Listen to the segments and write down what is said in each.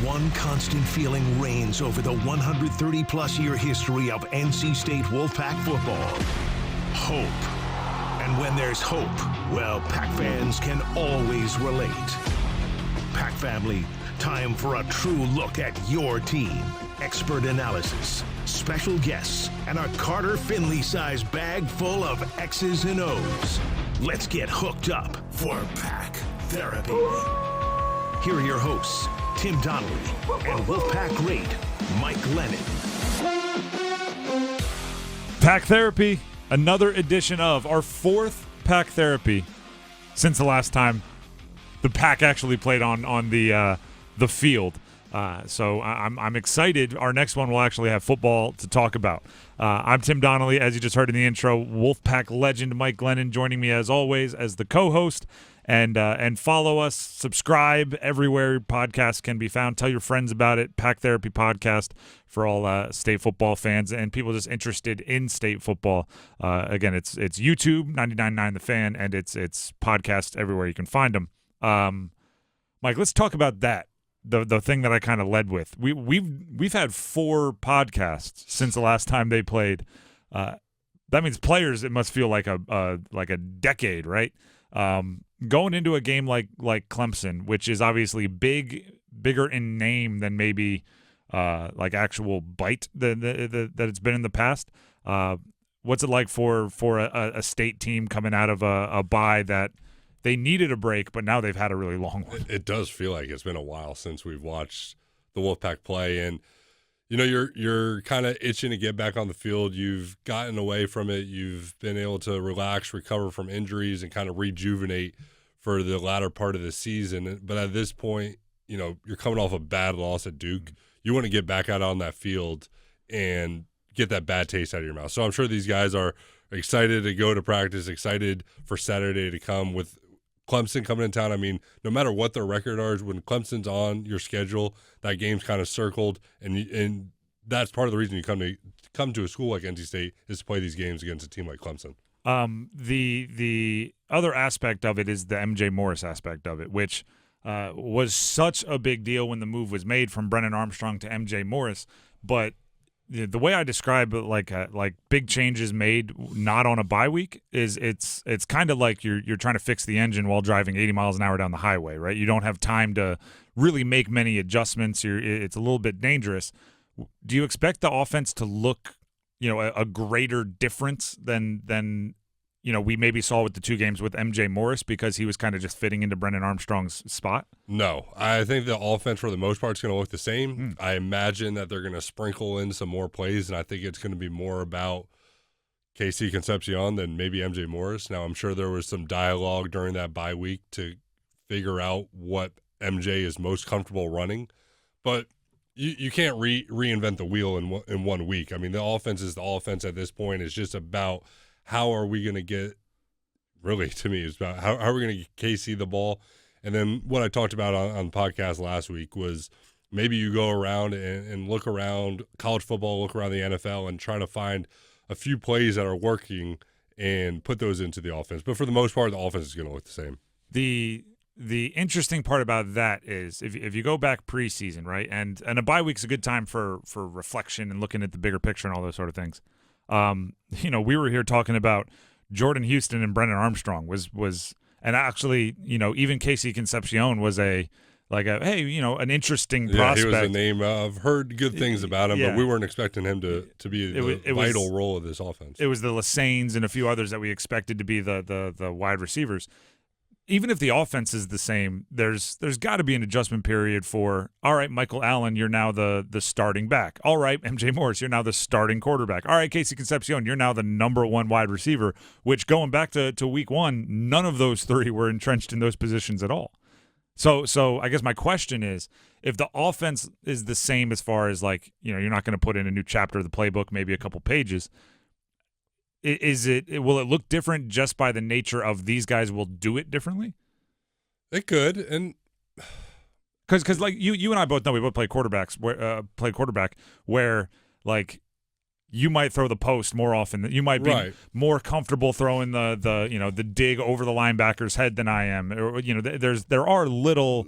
one constant feeling reigns over the 130-plus year history of NC State Wolfpack football. Hope. And when there's hope, well, Pack fans can always relate. Pack family, time for a true look at your team. Expert analysis, special guests, and a Carter-Finley-sized bag full of X's and O's. Let's get hooked up for Pack Therapy. Here are your hosts, Tim Donnelly and Wolfpack great Mike Glennon. Pack Therapy, another edition of our fourth Pack Therapy since the last time the Pack actually played on the field. So I'm excited. Our next one will actually have football to talk about. I'm Tim Donnelly, as you just heard in the intro. Wolfpack legend Mike Glennon joining me as always as the co-host. And follow us, subscribe everywhere podcasts can be found. Tell your friends about it. Pack Therapy Podcast for all state football fans and people just interested in state football. Again, it's YouTube 99.9 The Fan, and it's podcasts everywhere you can find them. Mike, let's talk about that. The thing that I kind of led with. We've had 4 podcasts since the last time they played. That means players. It must feel like a decade, right? Going into a game like Clemson, which is obviously bigger in name than maybe like actual bite that it's been in the past. What's it like for a state team coming out of a bye that they needed a break, but now they've had a really long one? It does feel like it's been a while since we've watched the Wolfpack play, and you know you're kind of itching to get back on the field. You've gotten away from it. You've been able to relax, recover from injuries, and kind of rejuvenate for the latter part of the season. But at this point, you know, you're coming off a bad loss at Duke. You want to get back out on that field and get that bad taste out of your mouth. So I'm sure these guys are excited to go to practice, excited for Saturday to come with Clemson coming in town. I mean, no matter what their record are, when Clemson's on your schedule, that game's kind of circled, and that's part of the reason you come to a school like NC State is to play these games against a team like Clemson. The other aspect of it is the MJ Morris aspect of it, which was such a big deal when the move was made from Brennan Armstrong to MJ Morris. But the way I describe it, like big changes made not on a bye week, is it's kind of like you're trying to fix the engine while driving 80 miles an hour down the highway, right? You don't have time to really make many adjustments. It's a little bit dangerous. Do you expect the offense to look, a greater difference than we maybe saw with the 2 games with MJ Morris because he was kind of just fitting into Brennan Armstrong's spot? No, I think the offense for the most part is going to look the same. I imagine that they're going to sprinkle in some more plays, and I think it's going to be more about KC Concepcion than maybe MJ Morris. Now, I'm sure there was some dialogue during that bye week to figure out what MJ is most comfortable running, but you can't reinvent the wheel in 1 week. I mean, the offense is the offense at this point. It's just about how are we going to get – really, to me, it's about how are we going to get KC the ball. And then what I talked about on the podcast last week was maybe you go around and look around college football, look around the NFL, and try to find a few plays that are working and put those into the offense. But for the most part, the offense is going to look the same. The interesting part about that is if you go back preseason, right, and a bye week's a good time for reflection and looking at the bigger picture and all those sort of things. We were here talking about Jordan Houston and Brennan Armstrong was and actually, even KC Concepcion was an interesting prospect. Yeah, he was a name. I've heard good things about him, but we weren't expecting him to be the vital role of this offense. It was the Lasanes and a few others that we expected to be the wide receivers. Even if the offense is the same, there's got to be an adjustment period for, all right, Michael Allen, you're now the starting back. All right, MJ Morris, you're now the starting quarterback. All right, KC Concepcion, you're now the number 1 wide receiver, which going back to week 1, none of those 3 were entrenched in those positions at all. So I guess my question is, if the offense is the same as far as you're not going to put in a new chapter of the playbook, maybe a couple pages, will it look different just by the nature of these guys will do it differently? It could, and because like you and I both know we both play quarterback where you might throw the post more often. You might be more comfortable throwing the dig over the linebacker's head than I am. Or, there are little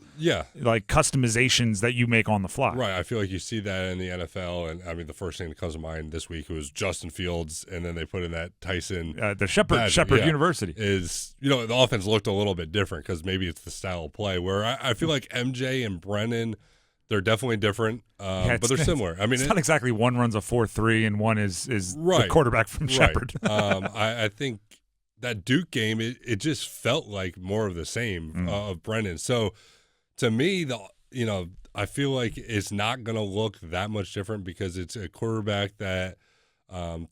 like customizations that you make on the fly. Right. I feel like you see that in the NFL, and I mean the first thing that comes to mind this week was Justin Fields, and then they put in that Tyson the Shepherd University is the offense looked a little bit different because maybe it's the style of play where I feel like MJ and Brennan. They're definitely different, but they're similar. I mean, it's not exactly one runs a 4-3 and one is the quarterback from Shepherd. I think that Duke game, it just felt like more of the same of Brennan. So to me, I feel like it's not going to look that much different because it's a quarterback that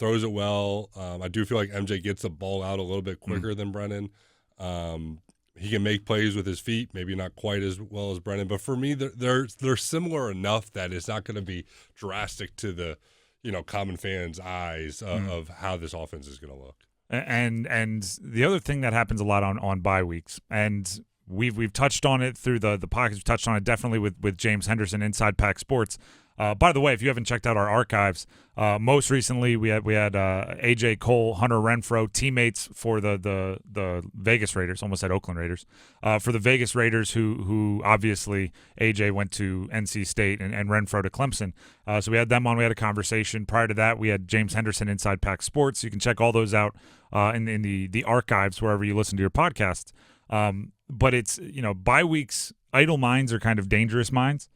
throws it well. I do feel like MJ gets the ball out a little bit quicker than Brennan. He can make plays with his feet, maybe not quite as well as Brennan, but for me, they're similar enough that it's not going to be drastic to the common fans' eyes of how this offense is going to look. And the other thing that happens a lot on bye weeks, and we've touched on it through the podcast, we've touched on it definitely with James Henderson Inside Pack Sports. By the way, if you haven't checked out our archives, most recently we had AJ Cole, Hunter Renfrow, teammates for the Vegas Raiders, almost said Oakland Raiders, for the Vegas Raiders who obviously AJ went to NC State and Renfrow to Clemson. So we had them on. We had a conversation. Prior to that, we had James Henderson Inside Pack Sports. You can check all those out in the archives wherever you listen to your podcasts. But it's bye weeks, idle minds are kind of dangerous minds,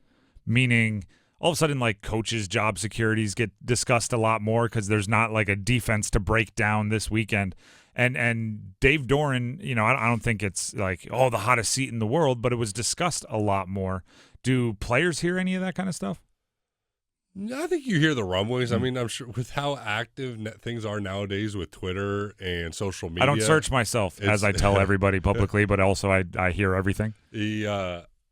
meaning all of a sudden, like, coaches' job securities get discussed a lot more because there's not, like, a defense to break down this weekend. And Dave Doran, I don't think it's, like, the hottest seat in the world, but it was discussed a lot more. Do players hear any of that kind of stuff? I think you hear the rumblings. I mean, I'm sure with how active things are nowadays with Twitter and social media. I don't search myself, as I tell everybody publicly, but also I hear everything.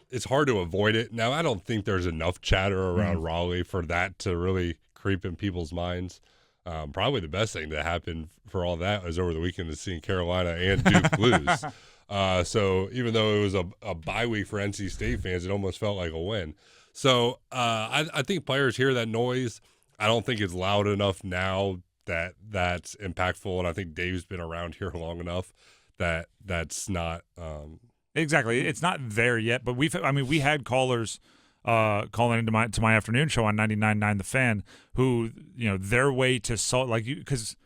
It's hard to avoid it. Now, I don't think there's enough chatter around Raleigh for that to really creep in people's minds. Probably the best thing that happened for all that was over the weekend is seeing Carolina and Duke lose. So even though it was a bye week for NC State fans, it almost felt like a win. So I think players hear that noise. I don't think it's loud enough now that's impactful, and I think Dave's been around here long enough that's not exactly. It's not there yet, but we had callers calling into my afternoon show on 99.9 The Fan who, their way to solve, like, because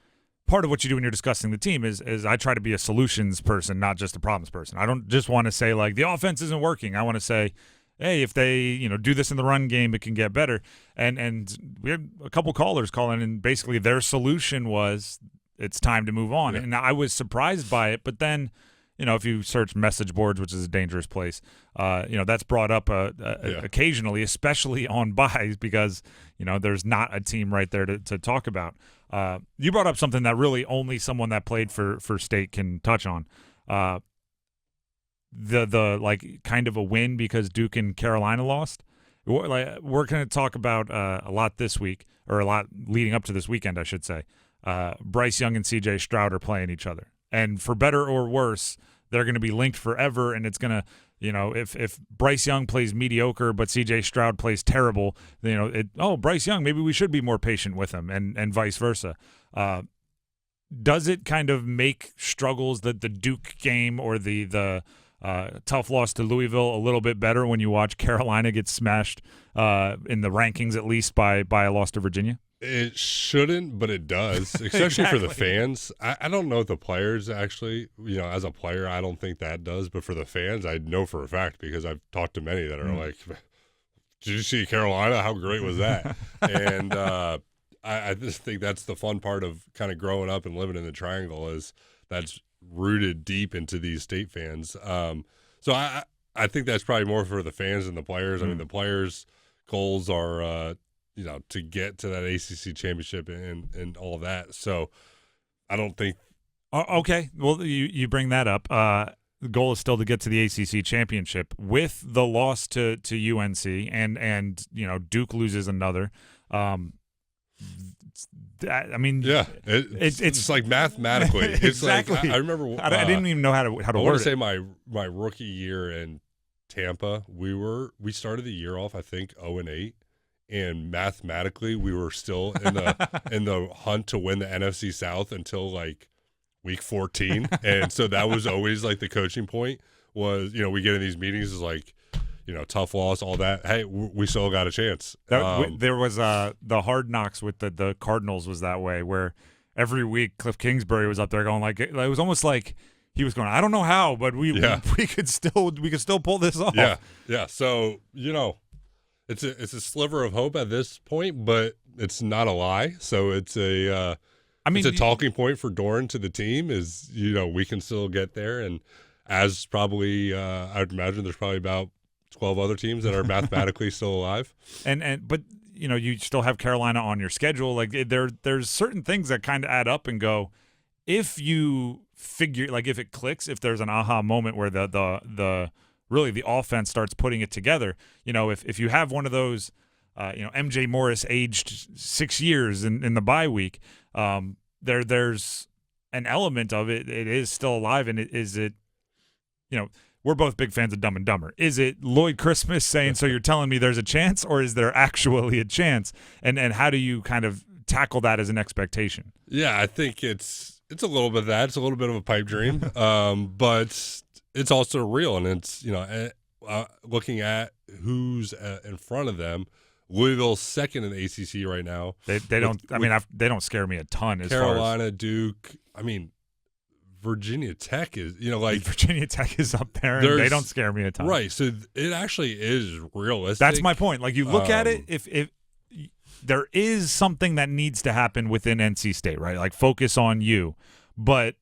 part of what you do when you're discussing the team is I try to be a solutions person, not just a problems person. I don't just want to say, like, the offense isn't working. I want to say, hey, if they, do this in the run game, it can get better. And we had a couple callers calling, and basically their solution was it's time to move on. Yeah. And I was surprised by it, but then, if you search message boards, which is a dangerous place, that's brought up occasionally, especially on buys, because, there's not a team right there to talk about. You brought up something that really only someone that played for State can touch on. The like kind of a win because Duke and Carolina lost. We're going to talk about a lot this week, or a lot leading up to this weekend, I should say. Bryce Young and CJ Stroud are playing each other. And for better or worse, they're going to be linked forever, and it's going to, if Bryce Young plays mediocre but CJ Stroud plays terrible, Bryce Young, maybe we should be more patient with him, and vice versa. Does it kind of make struggles that the Duke game or the tough loss to Louisville a little bit better when you watch Carolina get smashed in the rankings, at least by a loss to Virginia? It shouldn't, but it does, especially for the fans. I don't know if the players actually, as a player, I don't think that does. But for the fans, I know for a fact because I've talked to many that are like, did you see Carolina? How great was that? And I just think that's the fun part of kind of growing up and living in the Triangle is that's rooted deep into these State fans. So I think that's probably more for the fans than the players. I mean, the players' goals are to get to that ACC championship and all of that. So I don't think. Okay. Well, you bring that up. The goal is still to get to the ACC championship. With the loss to UNC and Duke loses another. It's like mathematically. It's exactly. Like I remember. I didn't even know how to word it. I want to say my rookie year in Tampa, we started the year off, I think, 0-8. and mathematically we were still in the hunt to win the NFC South until like week 14. And so that was always like the coaching point was, we get in these meetings is like, tough loss, all that. Hey, we still got a chance. There was the Hard Knocks with the Cardinals was that way, where every week Cliff Kingsbury was up there going like, it was almost like he was going, I don't know how, but we could still pull this off. Yeah. So it's a sliver of hope at this point, but it's not a lie. So it's it's a talking point for Doran to the team is we can still get there, and as probably I'd imagine there's probably about 12 other teams that are mathematically still alive. But you still have Carolina on your schedule. Like there's certain things that kind of add up and go, if you figure, like if it clicks, if there's an aha moment where the really the offense starts putting it together, if you have one of those, MJ Morris aged 6 years in the bye week, there's an element of it. It is still alive. And we're both big fans of Dumb and Dumber. Is it Lloyd Christmas saying, so you're telling me there's a chance, or is there actually a chance? And how do you kind of tackle that as an expectation? Yeah, I think it's a little bit of that. It's a little bit of a pipe dream, but it's also real. And it's, looking at who's in front of them, Louisville's second in the ACC right now. They don't scare me a ton. As Carolina, far as Duke, Virginia Tech is, Virginia Tech is up there, and they don't scare me a ton. Right. So it actually is realistic. That's my point. Like you look at it, if there is something that needs to happen within NC State, right? Like focus on you, but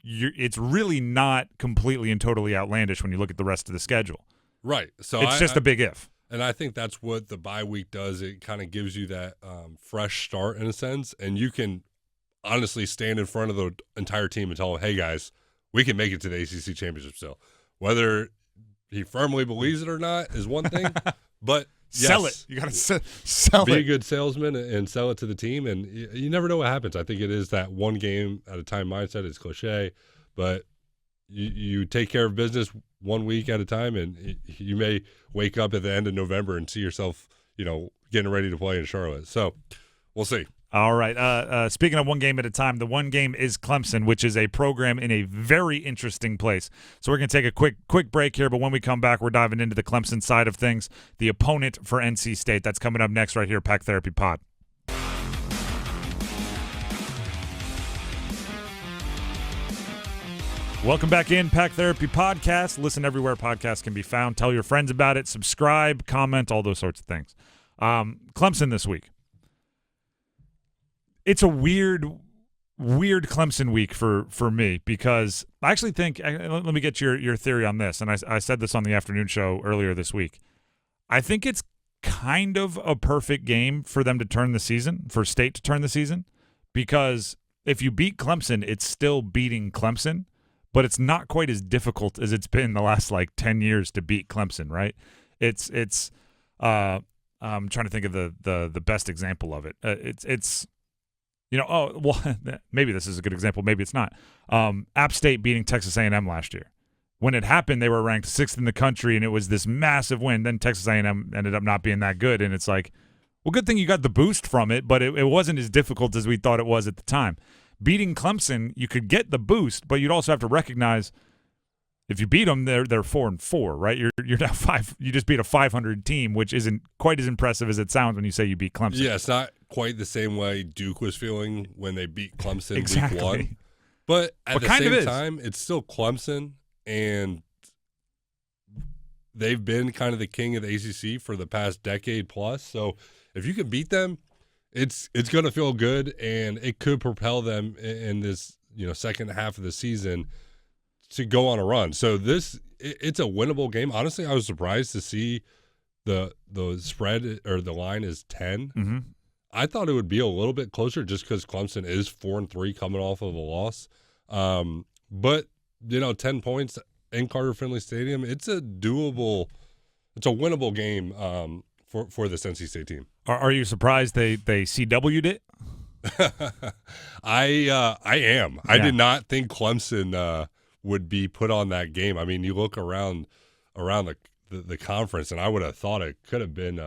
it's really not completely and totally outlandish when you look at the rest of the schedule. Right. So it's just a big if. And I think that's what the bye week does. It kind of gives you that fresh start in a sense, and you can honestly stand in front of the entire team and tell them, hey, guys, we can make it to the ACC Championship still. Whether he firmly believes it or not is one thing, but sell it. You got to sell it. Be a good salesman and sell it to the team, and you never know what happens. I think it is that one game at a time mindset. It's cliche, but you take care of business 1 week at a time, and you may wake up at the end of November and see yourself, getting ready to play in Charlotte. So we'll see. All right. Speaking of one game at a time, the one game is Clemson, which is a program in a very interesting place. So we're going to take a quick break here, but when we come back, we're diving into the Clemson side of things, the opponent for NC State. That's coming up next right here, Pack Therapy Pod. Welcome back in, Pack Therapy Podcast. Listen everywhere podcasts can be found. Tell your friends about it. Subscribe, comment, all those sorts of things. Clemson this week. It's a weird Clemson week for me, because I actually think, let me get your theory on this, and I said this on the afternoon show earlier this week. I think it's kind of a perfect game for them to turn the season, for State to turn the season, because if you beat Clemson, it's still beating Clemson, but it's not quite as difficult as it's been the last 10 years to beat Clemson, right? It's I'm trying to think of the best example of it. It's maybe this is a good example, maybe it's not. App State beating Texas A&M last year. When it happened, they were ranked 6th in the country, and it was this massive win. Then Texas A&M ended up not being that good, and it's like, well, good thing you got the boost from it, but it wasn't as difficult as we thought it was at the time. Beating Clemson, you could get the boost, but you'd also have to recognize if you beat them, they're 4-4, right? You're now 5. You just beat a 500 team, which isn't quite as impressive as it sounds when you say you beat Clemson. Yeah, it's not quite the same way Duke was feeling when they beat Clemson exactly. week 1. But at the same time, it's still Clemson, and they've been kind of the king of the ACC for the past decade plus. So if you can beat them, it's going to feel good, and it could propel them in this second half of the season to go on a run. So it's a winnable game. Honestly, I was surprised to see the spread or the line is 10. Mm-hmm. I thought it would be a little bit closer just because Clemson is 4-3 coming off of a loss. But 10 points in Carter-Finley Stadium, it's a winnable game for this NC State team. Are you surprised they CW'd it? I am. Yeah. I did not think Clemson would be put on that game. I mean, you look around the conference, and I would have thought it could have been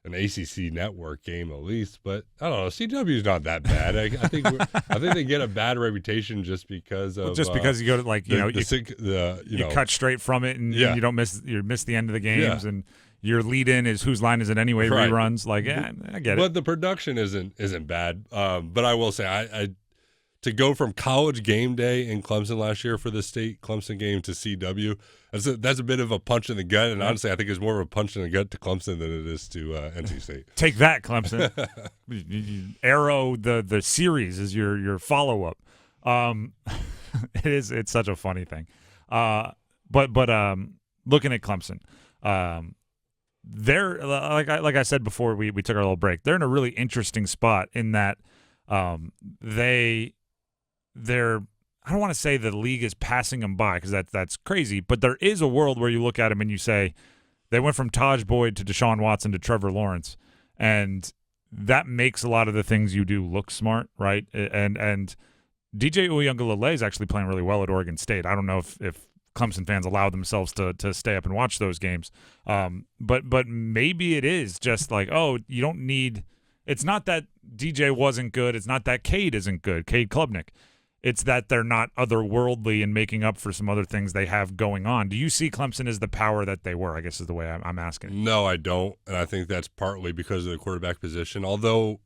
an ACC network game at least. But I don't know. CW is not that bad. I think they get a bad reputation just because of because you go to you cut straight from it and you don't miss the end of the games and your lead in is whose line is it anyway reruns. Like I get it. But the production isn't bad. But I will say I to go from college game day in Clemson last year for the state Clemson game to CW, that's a bit of a punch in the gut. And honestly, I think it's more of a punch in the gut to Clemson than it is to NC State. Take that, Clemson. Arrow the series is your follow up. It's such a funny thing. But looking at Clemson, they're like I said before we took our little break. They're in a really interesting spot in that they're I don't want to say the league is passing them by because that's crazy, but there is a world where you look at them and you say they went from Taj Boyd to Deshaun Watson to Trevor Lawrence, and that makes a lot of the things you do look smart, right? And DJ Uiagalelei is actually playing really well at Oregon State. I don't know if Clemson fans allow themselves to stay up and watch those games, but maybe it is just like, oh, you don't need. It's not that DJ wasn't good. It's not that Cade isn't good, Cade Klubnik. It's that they're not otherworldly and making up for some other things they have going on. Do you see Clemson as the power that they were, I guess is the way I'm asking? No, I don't. And I think that's partly because of the quarterback position. Although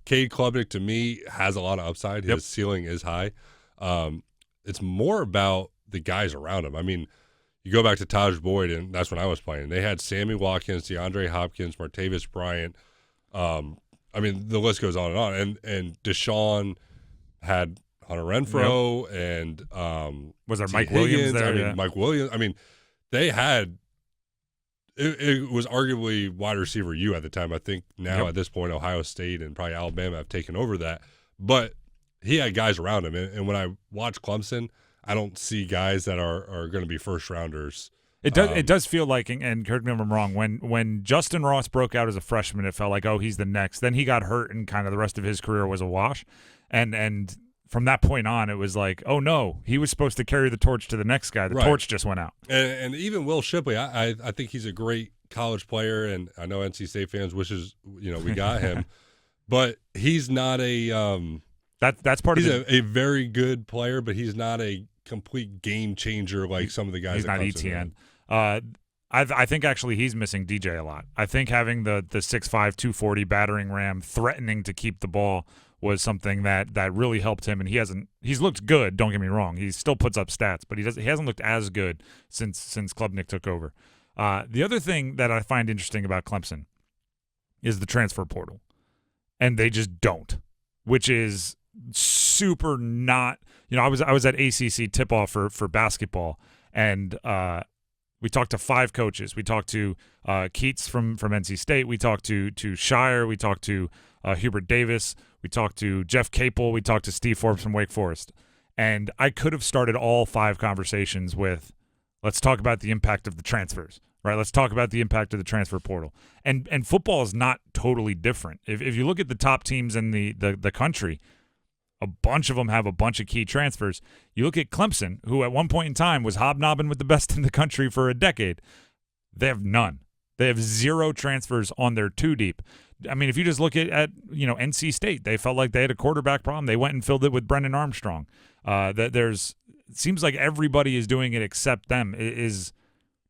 Cade Klubnik, to me, has a lot of upside. His ceiling is high. It's more about the guys around him. I mean, you go back to Taj Boyd, and that's when I was playing. They had Sammy Watkins, DeAndre Hopkins, Martavis Bryant. I mean, the list goes on and on. And Deshaun had Hunter Renfrow and was there T. Mike Higgins. Williams there? I mean, Mike Williams. I mean, they had it was arguably wide receiver U at the time. I think now at this point, Ohio State and probably Alabama have taken over that. But he had guys around him. And when I watch Clemson, I don't see guys that are going to be first rounders. It does feel like, and correct me if I'm wrong, when Justin Ross broke out as a freshman, it felt like, oh, he's the next. Then he got hurt, and kind of the rest of his career was a wash. And from that point on, it was like, oh no, he was supposed to carry the torch to the next guy. The torch just went out. And even Will Shipley, I think he's a great college player, and I know NC State fans wishes we got him, but he's not a that's part of it. He's a very good player, but he's not a complete game changer like some of the guys. He's not ETN. I think actually he's missing DJ a lot. I think having the 6'5", 240 battering ram threatening to keep the ball was something that really helped him, and he's looked good, don't get me wrong. He still puts up stats, but he hasn't looked as good since Klubnik took over. The other thing that I find interesting about Clemson is the transfer portal. And they just don't, which is super not, I was at ACC tip-off for basketball, and we talked to 5 coaches. We talked to Keats from NC State. We talked to Shire. We talked to Hubert Davis. We talked to Jeff Capel. We talked to Steve Forbes from Wake Forest. And I could have started all 5 conversations with, let's talk about the impact of the transfers, right? Let's talk about the impact of the transfer portal. And football is not totally different. If you look at the top teams in the country, a bunch of them have a bunch of key transfers. You look at Clemson, who at one point in time was hobnobbing with the best in the country for a decade. They have none. They have 0 transfers on their 2-deep. I mean, if you just look at NC State, they felt like they had a quarterback problem. They went and filled it with Brendan Armstrong. It seems like everybody is doing it except them.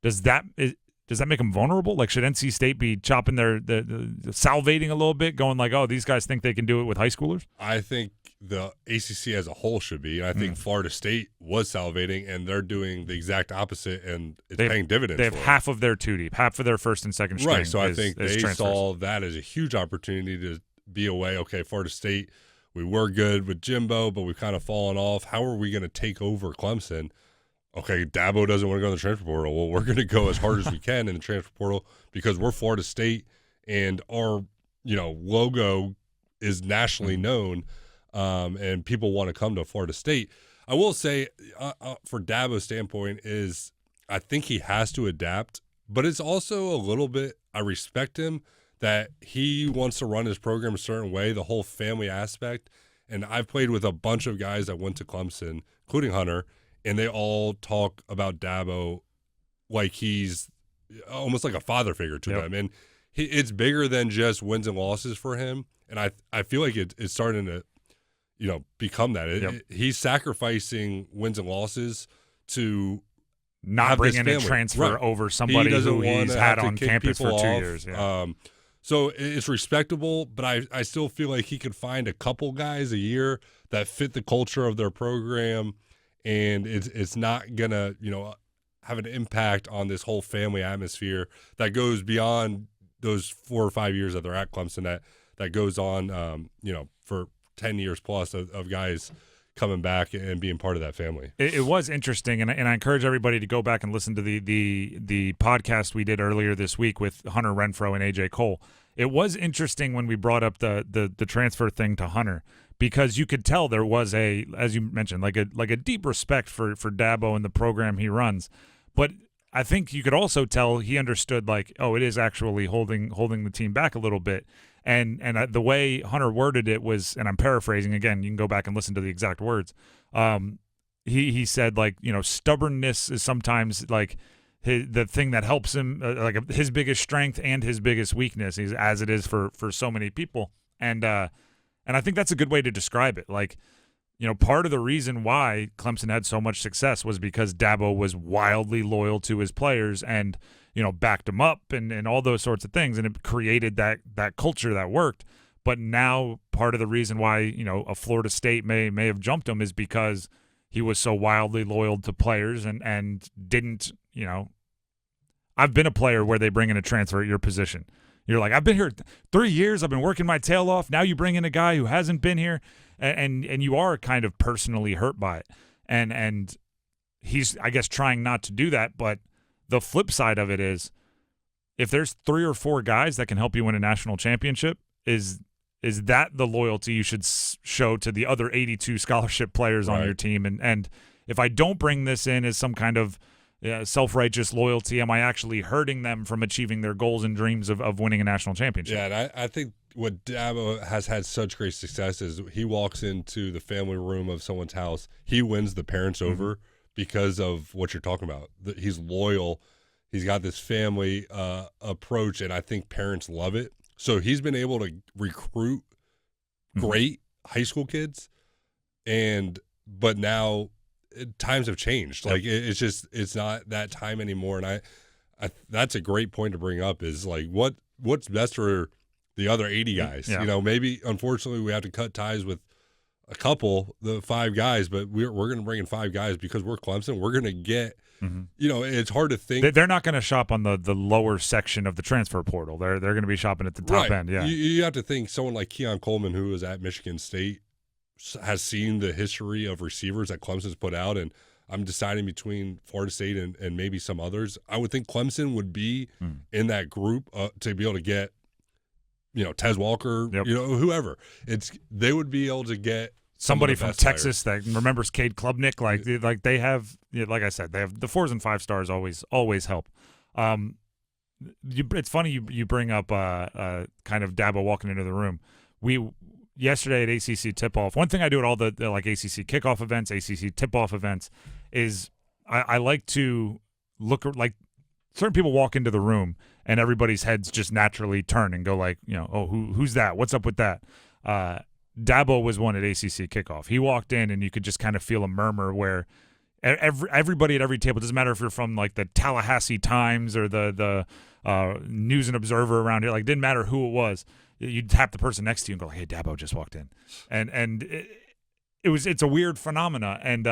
Does that make them vulnerable? Like, should NC State be chopping their salivating a little bit, going like, oh, these guys think they can do it with high schoolers? I think the ACC as a whole should be. I think Florida State was salivating, and they're doing the exact opposite, and it's paying dividends. They have half of their 2-deep, half of their first and second string. Right, so I think they transfers. saw that as a huge opportunity to be away. Okay, Florida State, we were good with Jimbo, but we've kind of fallen off. How are we going to take over Clemson? Okay, Dabo doesn't want to go in the transfer portal. Well, we're going to go as hard as we can in the transfer portal because we're Florida State, and our logo is nationally known. And people want to come to Florida State. I will say, for Dabo's standpoint, is I think he has to adapt, but it's also a little bit, I respect him, that he wants to run his program a certain way, the whole family aspect. And I've played with a bunch of guys that went to Clemson, including Hunter, and they all talk about Dabo like he's almost like a father figure to them. And it's bigger than just wins and losses for him, and I feel like it's starting to, become that. He's sacrificing wins and losses to not bring in a transfer over somebody who he's had on campus for 2 years. Yeah. So it's respectable, but I still feel like he could find a couple guys a year that fit the culture of their program, and it's not gonna have an impact on this whole family atmosphere that goes beyond those 4 or 5 years that they're at Clemson, that goes on, for 10 years plus of guys coming back and being part of that family. It was interesting, and I encourage everybody to go back and listen to the podcast we did earlier this week with Hunter Renfrow and AJ Cole. It was interesting when we brought up the transfer thing to Hunter, because you could tell there was as you mentioned, like a deep respect for Dabo and the program he runs. But I think you could also tell he understood, like, it is actually holding the team back a little bit. And the way Hunter worded it was, and I'm paraphrasing again, you can go back and listen to the exact words. He said, like, stubbornness is sometimes like the thing that helps him, like his biggest strength and his biggest weakness, as it is for so many people. And I think that's a good way to describe it. Like, part of the reason why Clemson had so much success was because Dabo was wildly loyal to his players and, backed him up and all those sorts of things. And it created that culture that worked. But now part of the reason why, a Florida State may have jumped him is because he was so wildly loyal to players and didn't, I've been a player where they bring in a transfer at your position. You're like, I've been here 3 years. I've been working my tail off. Now you bring in a guy who hasn't been here, and you are kind of personally hurt by it. And he's, I guess, trying not to do that. But the flip side of it is, if there's 3 or 4 guys that can help you win a national championship, is that the loyalty you should show to the other 82 scholarship players on your team? And if I don't bring this in as some kind of self-righteous loyalty, am I actually hurting them from achieving their goals and dreams of winning a national championship? Yeah, and I think what Dabo has had such great success is he walks into the family room of someone's house, he wins the parents over because of what you're talking about. He's loyal. He's got this family approach, and I think parents love it. So he's been able to recruit great high school kids, but now times have changed. Like it's not that time anymore. And I that's a great point to bring up, is like what's best for the other 80 guys. Yeah. Maybe unfortunately we have to cut ties with a couple, the 5 guys, but we're going to bring in 5 guys because we're Clemson. We're going to get. It's hard to think. They're not going to shop on the lower section of the transfer portal. They're going to be shopping at the top end. Yeah, you have to think someone like Keon Coleman, who was at Michigan State, has seen the history of receivers that Clemson's put out, and I'm deciding between Florida State and maybe some others. I would think Clemson would be in that group to be able to get, Tez Walker, whoever. They would be able to get somebody from Texas that remembers Cade Klubnik. Like they have, like I said, they have the 4s and 5 stars always help. It's funny you bring up kind of Dabo walking into the room. Yesterday at ACC tip-off, one thing I do at all the like ACC kickoff events, ACC tip-off events, is I like to look like certain people walk into the room and everybody's heads just naturally turn and go like, who's that? What's up with that? Dabo was one at ACC kickoff. He walked in and you could just kind of feel a murmur where everybody at every table, doesn't matter if you're from like the Tallahassee Times or the News and Observer around here, like didn't matter who it was. You'd tap the person next to you and go, "Hey, Dabo just walked in," and it's a weird phenomena. And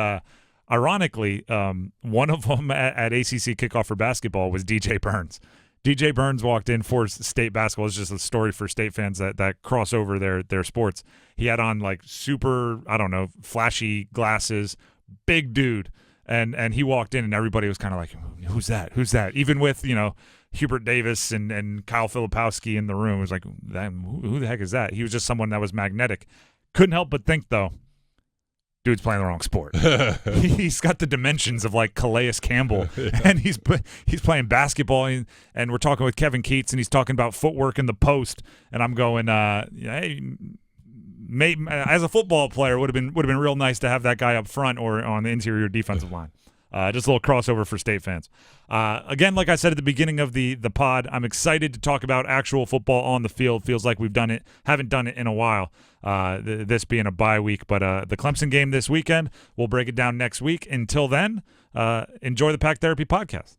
ironically, one of them at ACC kickoff for basketball was DJ Burns. DJ Burns walked in for state basketball. It's just a story for state fans that cross over their sports. He had on like super, flashy glasses, big dude, and he walked in and everybody was kind of like, "Who's that? Who's that?" Even with Hubert Davis and Kyle Filipowski in the room. It was like, who the heck is that? He was just someone that was magnetic. Couldn't help but think, though, dude's playing the wrong sport. He's got the dimensions of like Calais Campbell, and he's playing basketball. And we're talking with Kevin Keats, and he's talking about footwork in the post. And I'm going, hey, as a football player, would have been real nice to have that guy up front or on the interior defensive line. Just a little crossover for State fans. Again, like I said at the beginning of the pod, I'm excited to talk about actual football on the field. Feels like haven't done it in a while, this being a bye week. But the Clemson game this weekend, we'll break it down next week. Until then, enjoy the Pack Therapy podcast.